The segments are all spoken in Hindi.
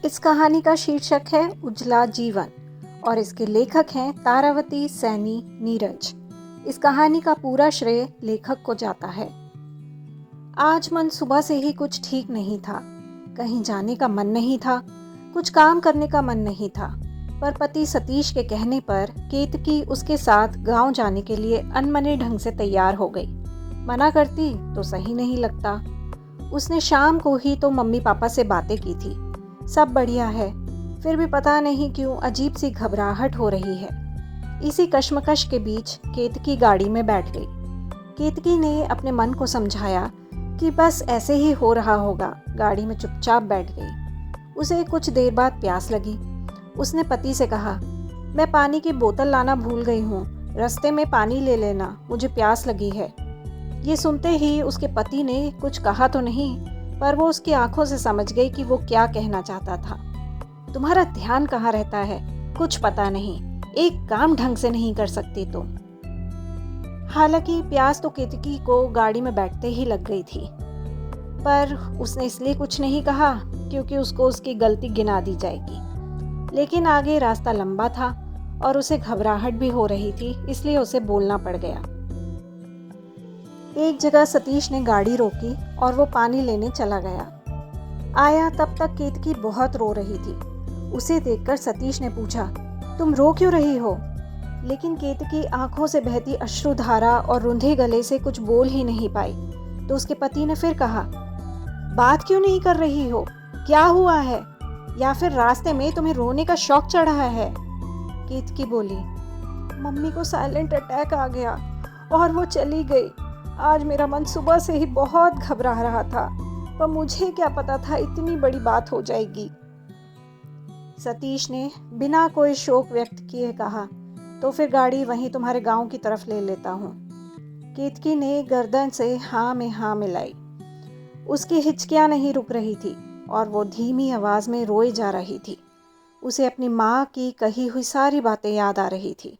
इस कहानी का शीर्षक है उजला जीवन और इसके लेखक हैं तारावती सैनी नीरज। इस कहानी का पूरा श्रेय लेखक को जाता है। आज मन सुबह से ही कुछ ठीक नहीं था। कहीं जाने का मन नहीं था, कुछ काम करने का मन नहीं था, पर पति सतीश के कहने पर केतकी उसके साथ गांव जाने के लिए अनमने ढंग से तैयार हो गई। मना करती तो सही नहीं लगता। उसने शाम को ही तो मम्मी पापा से बातें की थी, सब बढ़िया है, फिर भी पता नहीं क्यों अजीब सी घबराहट हो रही है। इसी कश्मकश के बीच केतकी गाड़ी में बैठ गई। केतकी ने अपने मन को समझाया कि बस ऐसे ही हो रहा होगा। गाड़ी में चुपचाप बैठ गई। उसे कुछ देर बाद प्यास लगी। उसने पति से कहा, मैं पानी की बोतल लाना भूल गई हूँ, रास्ते में पानी ले लेना, मुझे प्यास लगी है। ये सुनते ही उसके पति ने कुछ कहा तो नहीं, पर वो उसकी आंखों से समझ गई कि वो क्या कहना चाहता था। तुम्हारा ध्यान कहाँ रहता है, कुछ पता नहीं, एक काम ढंग से नहीं कर सकती तुम। हालांकि प्यास तो केतकी को गाड़ी में बैठते ही लग गई थी, पर उसने इसलिए कुछ नहीं कहा क्योंकि उसको उसकी गलती गिना दी जाएगी। लेकिन आगे रास्ता लंबा था और उसे घबराहट भी हो रही थी, इसलिए उसे बोलना पड़ गया। एक जगह सतीश ने गाड़ी रोकी और वो पानी लेने चला गया। आया तब तक केतकी बहुत रो रही थी। उसे देखकर सतीश ने पूछा, तुम रो क्यों रही हो? लेकिन केतकी आंखों से बहती अश्रुधारा और रुंधे गले से कुछ बोल ही नहीं पाई। तो उसके पति ने फिर कहा, बात क्यों नहीं कर रही हो, क्या हुआ है? या फिर रास्ते में तुम्हें रोने का शौक चढ़ा है? केतकी बोली, मम्मी को साइलेंट अटैक आ गया और वो चली गई। आज मेरा मन सुबह से ही बहुत घबरा रहा था, पर मुझे क्या पता था इतनी बड़ी बात हो जाएगी। सतीश ने बिना कोई शोक व्यक्त किए कहा, तो फिर गाड़ी वहीं तुम्हारे गांव की तरफ ले लेता हूँ। केतकी ने गर्दन से हाँ में हाँ मिलाई। उसकी हिचकियाँ नहीं रुक रही थी और वो धीमी आवाज में रोए जा रही थी। उसे अपनी माँ की कही हुई सारी बातें याद आ रही थी।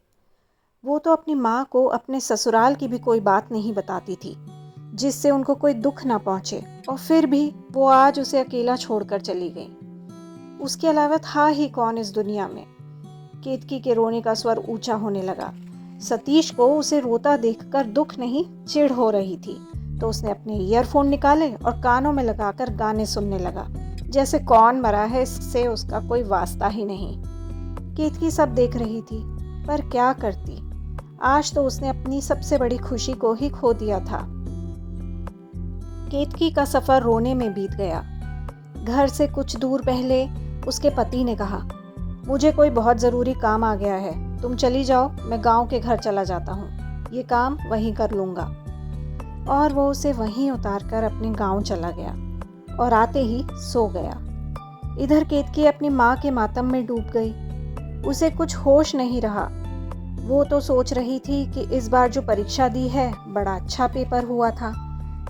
वो तो अपनी माँ को अपने ससुराल की भी कोई बात नहीं बताती थी जिससे उनको कोई दुख ना पहुँचे, और फिर भी वो आज उसे अकेला छोड़कर चली गई। उसके अलावा था ही कौन इस दुनिया में? केतकी के रोने का स्वर ऊंचा होने लगा। सतीश को उसे रोता देखकर दुख नहीं चिढ़ हो रही थी, तो उसने अपने ईयरफोन निकाले और कानों में लगाकर गाने सुनने लगा, जैसे कौन मरा है इससे उसका कोई वास्ता ही नहीं। केतकी सब देख रही थी, पर क्या करती? आज तो उसने अपनी सबसे बड़ी खुशी को ही खो दिया था। केतकी का सफर रोने में बीत गया। घर से कुछ दूर पहले उसके पति ने कहा, मुझे कोई बहुत ज़रूरी काम आ गया है, तुम चली जाओ, मैं गांव के घर चला जाता हूँ, ये काम वहीं कर लूँगा। और वो उसे वहीं उतारकर अपने गांव चला गया और आते ही सो गया। इधर केतकी अपनी माँ के मातम में डूब गई। उसे कुछ होश नहीं रहा। वो तो सोच रही थी कि इस बार जो परीक्षा दी है बड़ा अच्छा पेपर हुआ था,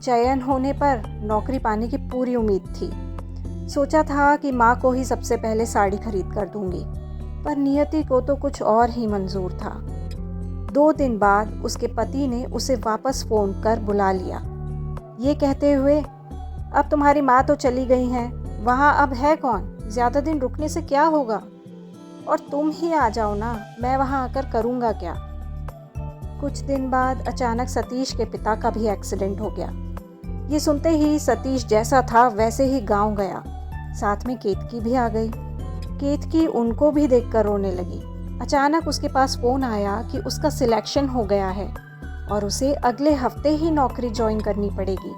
चयन होने पर नौकरी पाने की पूरी उम्मीद थी। सोचा था कि माँ को ही सबसे पहले साड़ी खरीद कर दूंगी, पर नियति को तो कुछ और ही मंजूर था। 2 दिन बाद उसके पति ने उसे वापस फोन कर बुला लिया, ये कहते हुए, अब तुम्हारी माँ तो चली गई हैं, वहाँ अब है कौन? ज़्यादा दिन रुकने से क्या होगा? और तुम ही आ जाओ ना, मैं वहाँ आकर करूँगा क्या? कुछ दिन बाद अचानक सतीश के पिता का भी एक्सीडेंट हो गया। ये सुनते ही सतीश जैसा था वैसे ही गांव गया। साथ में केतकी भी आ गई। केतकी उनको भी देखकर रोने लगी। अचानक उसके पास फोन आया कि उसका सिलेक्शन हो गया है और उसे अगले हफ्ते ही नौकरी ज्वाइन करनी पड़ेगी।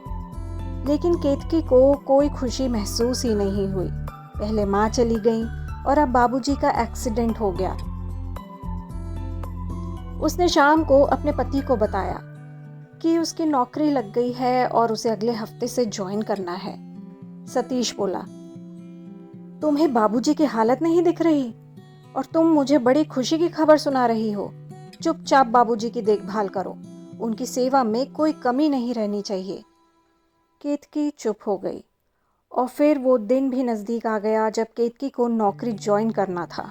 लेकिन केतकी को कोई खुशी महसूस ही नहीं हुई। पहले माँ चली गई और अब बाबूजी का एक्सीडेंट हो गया। उसने शाम को अपने पति को बताया कि उसकी नौकरी लग गई है और उसे अगले हफ्ते से ज्वाइन करना है। सतीश बोला, तुम्हें बाबूजी की हालत नहीं दिख रही और तुम मुझे बड़ी खुशी की खबर सुना रही हो? चुपचाप बाबूजी की देखभाल करो, उनकी सेवा में कोई कमी नहीं रहनी चाहिए। केतकी चुप हो गई और फिर वो दिन भी नज़दीक आ गया जब केतकी को नौकरी ज्वाइन करना था।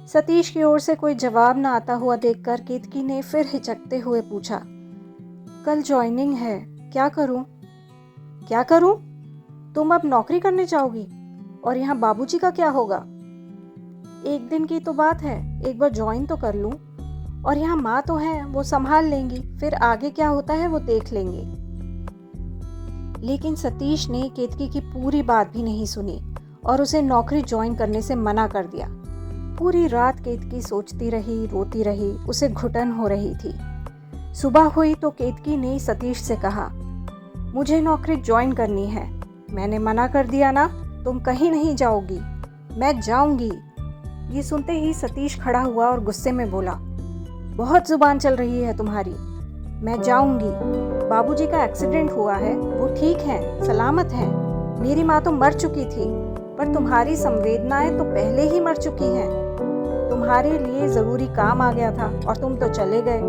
सतीश की ओर से कोई जवाब न आता हुआ देखकर केतकी ने फिर हिचकते हुए पूछा, कल ज्वाइनिंग है, क्या करूं? क्या करूं? तुम अब नौकरी करने जाओगी? और यहाँ बाबूजी का क्या होगा? एक दिन की तो बात है, एक बार ज्वाइन तो कर लूँ। और यहाँ माँ तो है, वो संभाल लेंगी, फिर आगे क्या होता है वो देख लेंगे। लेकिन सतीश ने केतकी की पूरी बात भी नहीं सुनी और उसे नौकरी ज्वाइन करने से मना कर दिया। पूरी रात केतकी सोचती रही, रोती रही, उसे घुटन हो रही थी। सुबह हुई तो केतकी ने सतीश से कहा, मुझे नौकरी ज्वाइन करनी है। मैंने मना कर दिया ना, तुम कहीं नहीं जाओगी। मैं जाऊंगी। ये सुनते ही सतीश खड़ा हुआ और गुस्से में बोला, बहुत जुबान चल रही है तुम्हारी। मैं जाऊंगी। बाबूजी का एक्सीडेंट हुआ है, वो ठीक हैं, सलामत हैं। मेरी माँ तो मर चुकी थी, पर तुम्हारी संवेदनाएं तो पहले ही मर चुकी हैं। तुम्हारे लिए ज़रूरी काम आ गया था और तुम तो चले गए।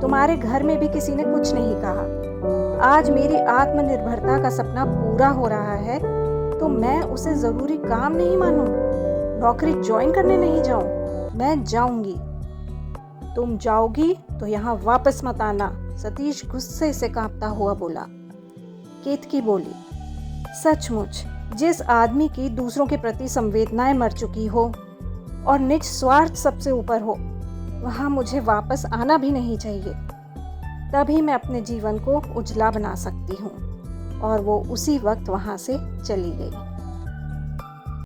तुम्हारे घर में भी किसी ने कुछ नहीं कहा। आज मेरी आत्मनिर्भरता का सपना पूरा हो रहा है, तो मैं उसे ज़रूरी काम नहीं मानूं? नौकरी ज्वाइन करने नहीं जाऊं? मैं जाऊंगी। तुम जाओगी तो यहाँ वापस मत आना, सतीश गुस्से से कांपता हुआ बोला। केतकी बोली, सचमुच जिस आदमी की दूसरों के प्रति संवेदनाएं मर चुकी हो और निज स्वार्थ सबसे ऊपर हो, वहाँ मुझे वापस आना भी नहीं चाहिए। तभी मैं अपने जीवन को उजला बना सकती हूँ। और वो उसी वक्त वहाँ से चली गई।